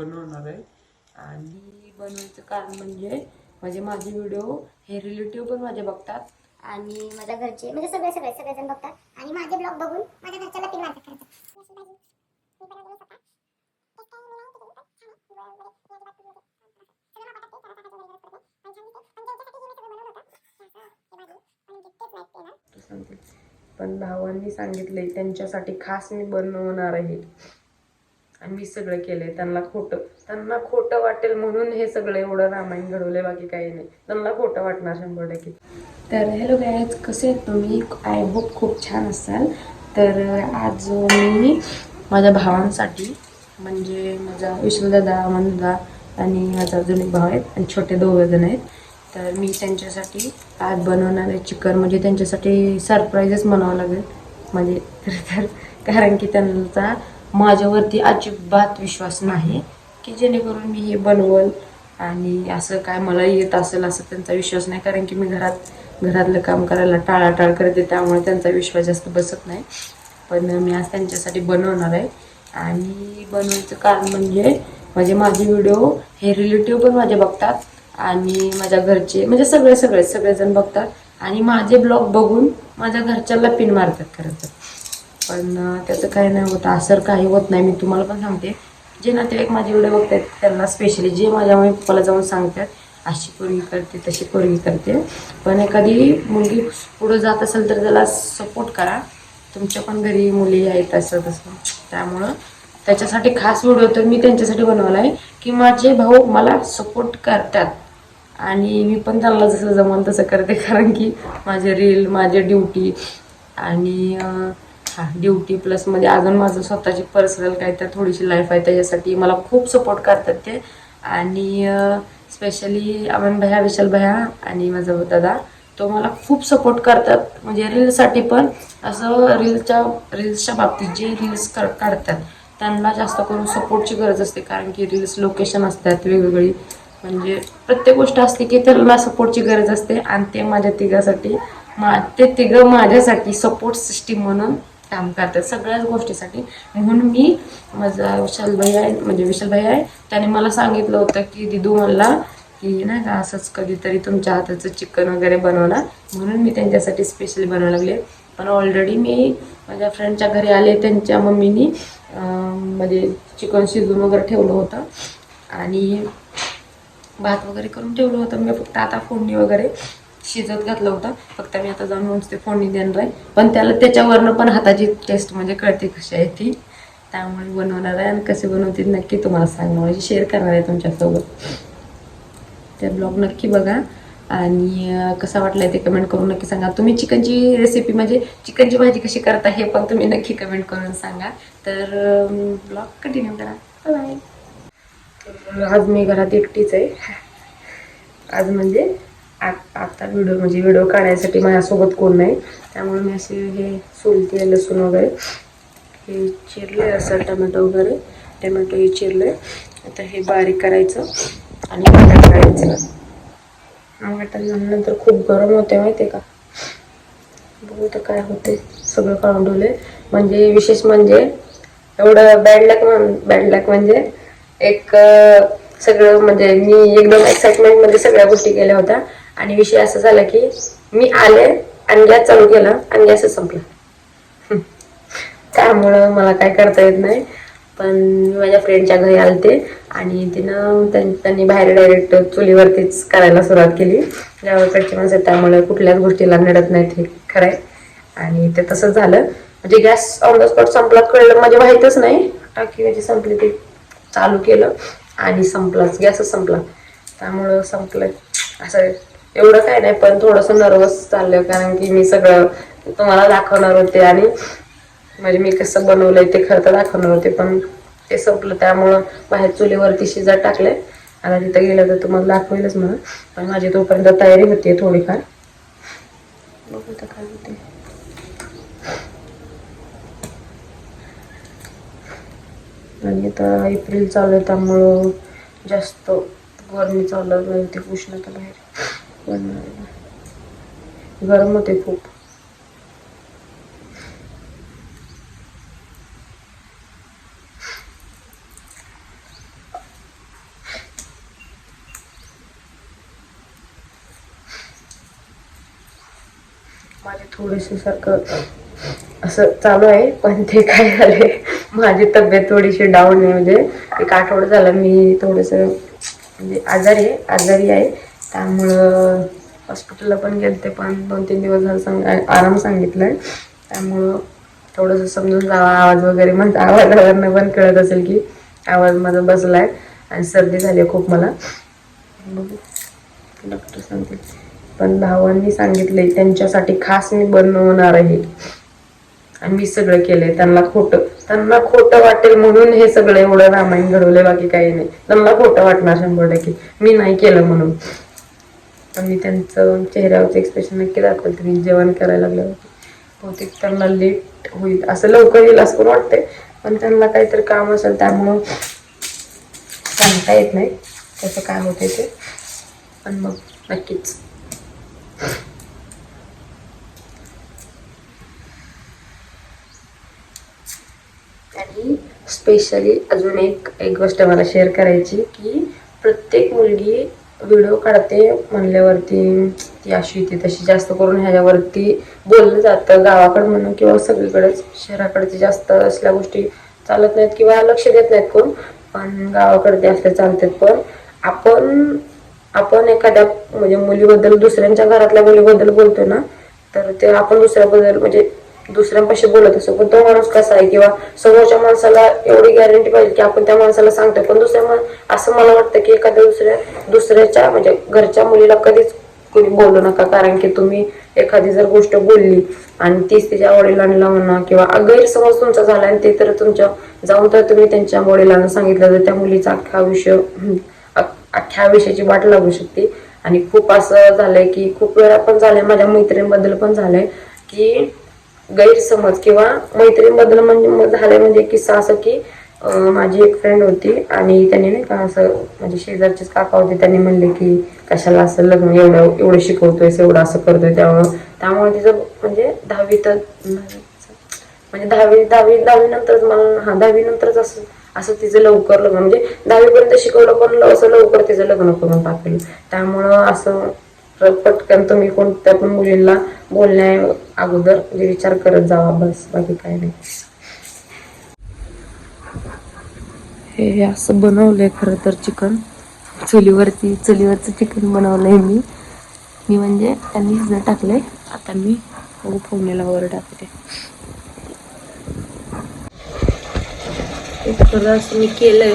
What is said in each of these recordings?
बनवणार आहे आणि बनवायचं कारण म्हणजे माझे व्हिडिओ हे रिलेटिव्ह पण माझे बघतात आणि माझ्या घरचे म्हणजे सगळेजण बघतात आणि माझे ब्लॉग बघून माझ्या घरच्याला पिन मारतात करतात. पण भावांनी सांगितले त्यांच्यासाठी खास मी बनवणार आहे आणि मी सगळं केलंय. त्यांना खोटं वाटेल म्हणून हे सगळं एवढं रामायण घडवलंय, बाकी काही नाही. त्यांना खोटं वाटणार 100%. तर हॅलो गाईज, कसे आहेत तुम्ही? आय होप खूप छान असाल. तर आज मी माझ्या भावांसाठी म्हणजे माझा विष्णुदादा, अमनदादा आणि माझा अजून एक भाव आहेत आणि छोटे 2 जण आहेत. तर मी त्यांच्यासाठी आज बनवणार आहे चिकन. म्हणजे त्यांच्यासाठी सरप्राईजच म्हणावं लागेल म्हणजे तर कारण की त्यांचा माझ्यावरती अजिबात विश्वास नाही की जेणेकरून मी हे बनवल आणि असं काय मला येत असेल असं त्यांचा विश्वास नाही. कारण की मी घरातलं काम करायला टाळाटाळ करते, त्यामुळे त्यांचा विश्वास जास्त बसत नाही. पण मी आज त्यांच्यासाठी बनवणार आहे आणि बनवायचं कारण म्हणजे माझे व्हिडिओ हे रिलेटिव्ह पण माझे बघतात आणि माझ्या घरचे म्हणजे सगळेजण बघतात आणि माझे ब्लॉग बघून माझ्या घरच्याला पिन मारतात खरं तर. पण त्याचं काही नाही होत, असं काही होत नाही. मी तुम्हाला पण सांगते, जे नातेवाईक माझे व्हिडिओ बघतात त्यांना स्पेशली जे माझ्या मम्मी पप्पाला जाऊन सांगतात अशी पोरगी करते तशी पोरगी करते. पण एखादी मुलगी पुढं जात असेल तर त्याला सपोर्ट करा. तुमच्या पण घरी मुली आहेत असं तसं, त्यामुळं त्याच्यासाठी खास व्हिडिओ तर मी त्यांच्यासाठी बनवला आहे की माझे भाऊ मला सपोर्ट करतात आणि मी पण त्यांना जसं जमन तसं करते. कारण की माझे रील, माझे ड्युटी आणि ड्युटी प्लसमध्ये अजून माझं स्वतःची पर्सनल काय तर थोडीशी लाईफ आहे, त्याच्यासाठी मला खूप सपोर्ट करतात ते. आणि स्पेशली अमन भैया, विशाल भैया आणि माझा दादा तो मला खूप सपोर्ट करतात. म्हणजे रील्ससाठी पण असं रील्सच्या बाबतीत जे रील्स काढतात त्यांना जास्त करून सपोर्टची गरज असते. कारण की रील्स लोकेशन असतात वेगवेगळी, म्हणजे प्रत्येक गोष्ट असते की त्याला सपोर्टची गरज असते आणि ते माझ्या तिघासाठी ते तिघं माझ्यासाठी सपोर्ट सिस्टीम म्हणून काम करतात सगळ्याच गोष्टीसाठी. म्हणून मी माझा विशाल भैया आहे त्याने मला सांगितलं होतं की दिदू मला की नाही का असंच कधीतरी तुमच्या हाताचं चिकन वगैरे बनवणार, म्हणून मी त्यांच्यासाठी स्पेशली बनवायला लागले. पण ऑलरेडी मी माझ्या फ्रेंडच्या घरी आले, त्यांच्या मम्मीनी म्हणजे चिकन शिजवून वगैरे ठेवलं होतं आणि भात वगैरे करून ठेवलं होतं. मी फक्त आता फोडणी वगैरे शिजत घातलं होतं. फक्त मी आता जाऊन नुसते फोडणी देणार आहे. पण त्याच्यावरनं पण हाताची टेस्ट म्हणजे कळते कशी आहे ती, त्यामुळे बनवणार आहे आणि कसे बनवते नक्की तुम्हाला सांगणार, म्हणजे शेअर करणार आहे तुमच्यासोबत. ते ब्लॉग नक्की बघा आणि कसा वाटला ते कमेंट करून नक्की सांगा. तुम्ही चिकनची रेसिपी म्हणजे चिकनची भाजी कशी करता हे पण तुम्ही नक्की कमेंट करून सांगा. तर ब्लॉग कंटिन्यू करा. बाय. आज मी घरात एकटीच आहे. आज म्हणजे आता व्हिडिओ काढायसाठी माझ्यासोबत कोण नाही, त्यामुळे मी असे हे सोलते लसूण वगैरे हे चिरले, असं टमॅटो हे चिरले. आता हे बारीक करायचं आणि वाटण काढायचं. वाटण झाल्यानंतर खूप गरम होते माहिती आहे का. बघू तर काय होते, सगळं काढून ठेवले. म्हणजे विशेष म्हणजे एवढं बॅड लक म्हणजे एक सगळं म्हणजे मी एकदम एक्साइटमेंट मध्ये सगळ्या गोष्टी केल्या होत्या आणि विषय असा झाला की मी आले आणि गॅस चालू केला आणि गॅसच संपला. त्यामुळं मला काय करता येत नाही. पण मी माझ्या फ्रेंडच्या घरी आलते आणि त्यांनी बाहेर डायरेक्ट चुलीवरतीच करायला सुरुवात केली. गावाकडची माणसं त्यामुळे कुठल्याच गोष्टीला नडत नाहीत हे खरं आहे. आणि ते तसंच झालं. म्हणजे गॅस ऑन द स्पॉट संपला कळलं म्हणजे माहीतच नाही. टाकी म्हणजे संपली, ते चालू केलं आणि गॅसच संपला. त्यामुळं संपलं असं एवढं काय नाही, पण थोडंसं नर्वस चाललं कारण की मी सगळं तुम्हाला दाखवणार होते आणि म्हणजे मी कसं बनवलंय ते खरं तर दाखवणार होते, पण ते संपलं. त्यामुळं बाहेर चुलीवरती शिजत टाकले. आता तिथं गेलं तर तुम्हाला दाखवेलच म्हणून, पण माझी तोपर्यंत तयारी होती थोडीफार. बघू तर काय होते. आणि आता एप्रिल चालू आहे त्यामुळं जास्त गरमी चालू आहे, ते उष्णता बाहेर गरम होते खूप. माझे थोडेसे सारखं असं चालू आहे, पण ते काय झाले, माझी तब्येत थोडीशी डाऊन आहे. म्हणजे एक आठवडा झाला मी थोडंसं म्हणजे आजारी आहे. त्यामुळं हॉस्पिटलला पण गेलते, पण 2-3 दिवस झालं आराम सांगितलाय. त्यामुळं थोडंसं समजून जावा. आवाज वगैरे माझा आवाजावरनं पण कळत असेल की आवाज माझा बसलाय आणि सर्दी झाली खूप मला. बघू डॉक्टर सांगतील. पण भावांनी सांगितले त्यांच्यासाठी खास मी बनवणार आहे आणि मी सगळं केलंय. त्यांना खोटं वाटेल म्हणून हे सगळं एवढं रामायण घडवलंय, बाकी काही नाही. त्यांना खोटं वाटणार 100% मी नाही केलं म्हणून. पण मी त्यांचं चेहऱ्यावरचं एक्सप्रेशन नक्की दाखवलं. तुम्ही जेवण करायला लागलं बहुतेक त्यांना लेट होईल, असं लवकर येईल असं पण वाटतंय, पण त्यांना काहीतरी काम असेल त्यामुळं सांगता येत नाही कसं काय होते ते. पण मग नक्कीच आणि स्पेशली अजून एक गोष्ट मला शेअर करायची की प्रत्येक मुलगी व्हिडिओ काढते म्हणल्यावरती ती अशी ती तशी जास्त करून ह्याच्यावरती बोललं जातं. गावाकडं म्हणून किंवा सगळीकडेच शहराकडचे जास्त असल्या गोष्टी चालत नाहीत किंवा लक्ष देत नाहीत कोण, पण गावाकडे ते असल्या चालतात. पण आपण एखाद्या म्हणजे मुलीबद्दल दुसऱ्यांच्या घरातल्या मुलीबद्दल बोलतो ना, तर ते आपण दुसऱ्याबद्दल म्हणजे दुसऱ्यांपाशी बोलत असतो, पण तो माणूस कसा आहे किंवा समोरच्या माणसाला एवढी गॅरंटी पाहिजे की आपण त्या माणसाला सांगतो. पण असं मला वाटतं की एखाद्या दुसऱ्याच्या म्हणजे घरच्या मुलीला कधीच कोणी बोलू नका, कारण की तुम्ही एखादी जर गोष्ट बोलली आणि तीच तिच्या वडिलांना म्हणा किंवा गैरसमज तुमचा झाला आणि ते तर तुमच्या जाऊन तर तुम्ही त्यांच्या वडिलांना सांगितलं तर त्या मुलीचा अख्ख्या विषयाची वाट लागू शकते. आणि खूप असं झालंय की खूप वेळा पण झालंय, माझ्या मैत्रिणीबद्दल पण झालंय की गैरसमज किंवा मैत्रिणीबद्दल म्हणजे झालंय. म्हणजे किस्सा असं की माझी एक फ्रेंड होती आणि त्यांनी नाही का असं म्हणजे शेजारचेच काका होते, त्यांनी म्हणले की कशाला असं लग्न एवढं शिकवतोय, एवढं असं करतोय. त्यामुळे तिचं म्हणजे 10वी नंतरच मला 10वी नंतरच असं तिचं लवकर लग्न म्हणजे 10वी पर्यंत शिकवलं पण असं लवकर तिचं लग्न करून टाकलं. त्यामुळं असं पटकन तुम्ही कोणत्या पण मुलींना बोलण्या अगोदर विचार करत जावा, बस बाकी काही नाही. हे असं बनवलंय खरं तर चिकन, चुलीवरचं चिकन बनवलंय मी म्हणजे त्यांनी सगळं टाकलंय. आता मी फोडणीला वगैरे टाकते. खरं असं मी केलंय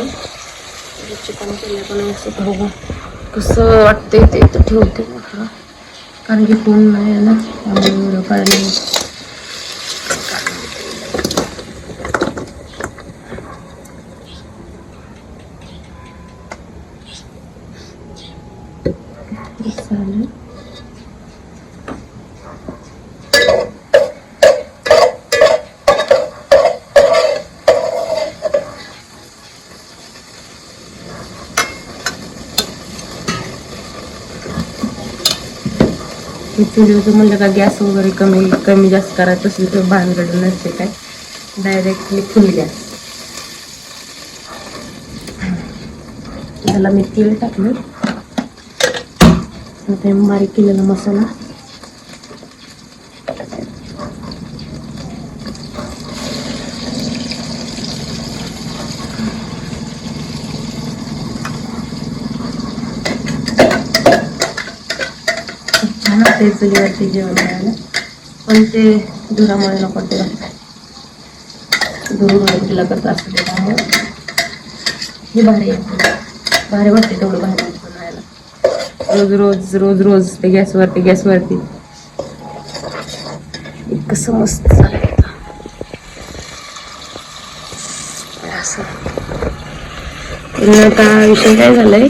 चिकन केलंय, पण असं बघू कसं वाटतंय ते तर ठेवते खरं, कारण की कोण नाही आहे ना त्यामुळे व्हिडिओ काढले. चुलीवरचं म्हणलं का गॅस वगैरे कमी जास्त करायचं असेल तर भानगड नसते काय, डायरेक्टली फुल गॅस. त्याला मी तेल टाकलं, आता बारीक केलेला मसाला छान वाटते चुलीवरती जेवण करायला, पण ते धुरामुळे नको वाटते, धुरून करत असते. त्यामुळे हे भारी वाटते तेवढं भारी बनायला. रोज ते गॅसवरती कसं मस्त झालंय. असं काय विषय काय झालाय,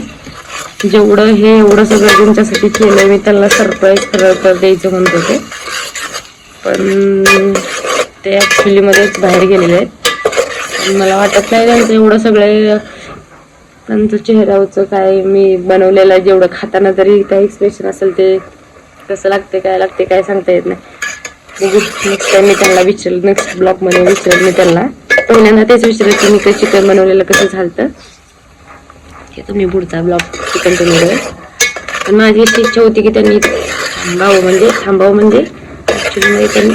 जेवढं एवढं सगळं तुमच्यासाठी केलंय मी, त्यांना सरप्राईज खरं तर द्यायचं म्हणत होते, पण ते ऍक्च्युली मध्येच बाहेर गेलेले आहेत. मला वाटत नाही त्यांचं एवढं सगळं, त्यांचं चेहऱ्यावरचं काय मी बनवलेलं जेवढं खाताना तरी काय एक्सप्रेशन असेल ते कसं लागते काय सांगता येत नाही. नेक्स्ट टाइम मी त्यांना नेक्स्ट ब्लॉगमध्ये विचारेल मी त्यांना. पहिल्यांदा तेच विचारलं की मी चिकन बनवलेलं कसं झालं, हे तुम्ही पुढचा ब्लॉग कंटिन्यू करा. पण माझी अशी इच्छा होती की त्यांनी थांबावं म्हणजे ऍक्च्युली नाही, पण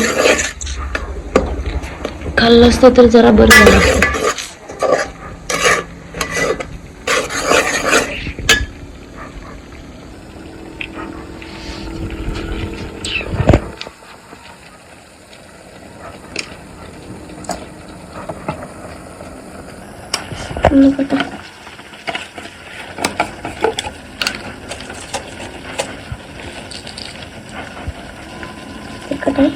खाल्लं असतं तर जरा बरं झालं असतं. तिखट आहे.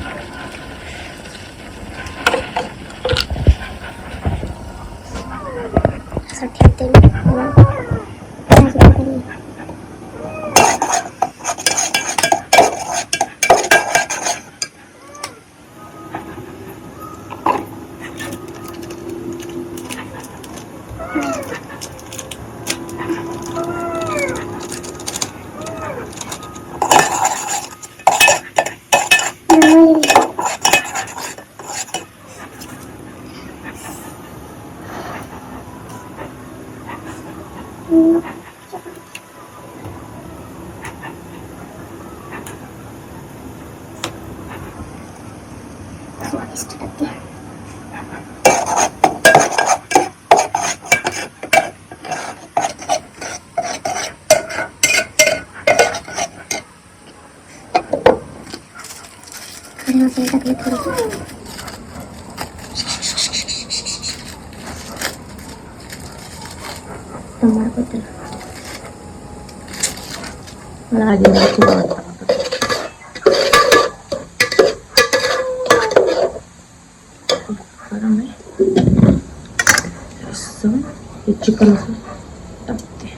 असं ठेवते मी मला भाजी टाकून. स्वादिष्ट लागते. खडे मसाले टाकले थोडेसे. तमालपत्र. मला आधी खूप आवडतं. गरम आहे. असं हे चिकन असं टाकते.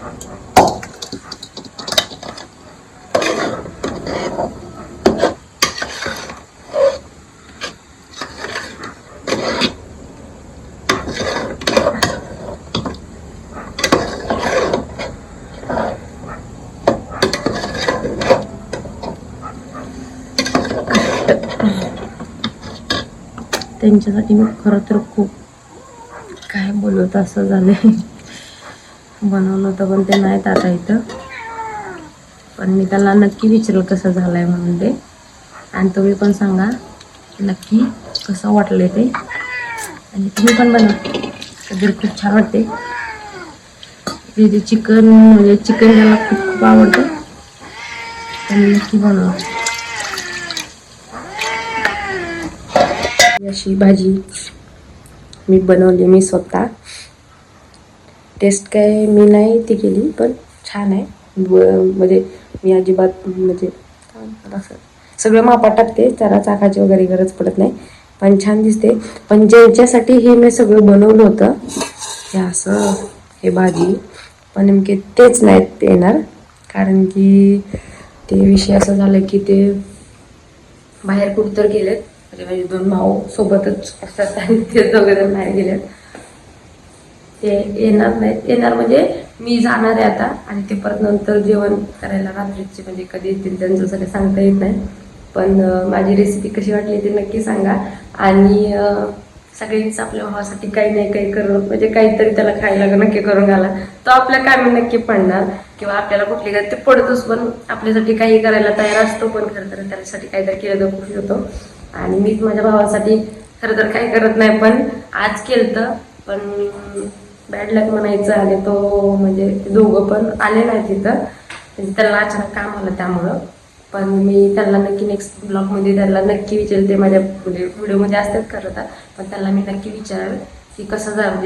त्यांच्यासाठी मी खरं तर खूप काय बोलत असं झालंय. बनवलं होतं पण ते नाहीत आता इथं. पण मी त्याला नक्की विचारलं कसं झालंय म्हणून ते. आणि तुम्ही पण सांगा नक्की कसं वाटलंय ते. आणि तुम्ही पण बनवा. कधी खूप छान वाटते. ते चिकन म्हणजे चिकन त्याला खूप खूप आवडतं. आणि नक्की बनवा. अशी भाजी मी बनवली मी स्वतः. टेस्ट काय मी नाही ती केली पण छान आहे. म्हणजे मी अजिबात म्हणजे असं सगळं मापात टाकते, त्याला चाकाची वगैरे गरज पडत नाही, पण छान दिसते. पण ज्यांच्यासाठी हे मी सगळं बनवलं होतं हे असं हे भाजी, पण नेमके तेच नाहीत येणार. कारण की ते विषय असं झालं की ते बाहेर कुठतर गेलेत. म्हणजे माझे 2 भाऊ सोबतच असतात आणि ते दोघेजण बाहेर गेलेत. ते येणार नाहीत. येणार म्हणजे मी जाणार आहे आता आणि ते परत नंतर जेवण करायला रात्रीचे म्हणजे कधी येतील त्यांचं सगळं सांगता येत नाही. पण माझी रेसिपी कशी वाटली ते नक्की सांगा. आणि सगळ्यांचं आपल्या भावासाठी काही नाही काही करून म्हणजे काहीतरी त्याला खायला नक्की करून घाला. तो आपल्या कामी नक्की पडणार किंवा आपल्याला कुठली काय ते पडतोच, पण आपल्यासाठी काही करायला तयार असतो. पण खरं तर त्याच्यासाठी काहीतरी केलं तर खुश होतो. आणि मीच माझ्या भावासाठी खरं तर काही करत नाही, पण आज केलं. पण बॅड लक म्हणायचं. आणि तो म्हणजे ते दोघं पण आले नाही तिथं, म्हणजे त्याला अचानक काम आलं त्यामुळं. पण मी त्याला नक्की नेक्स्ट ब्लॉगमध्ये त्याला नक्की विचारते. माझ्या म्हणजे व्हिडिओमध्ये असतात खरं तर, पण त्याला मी नक्की विचारेल की कसं झालं.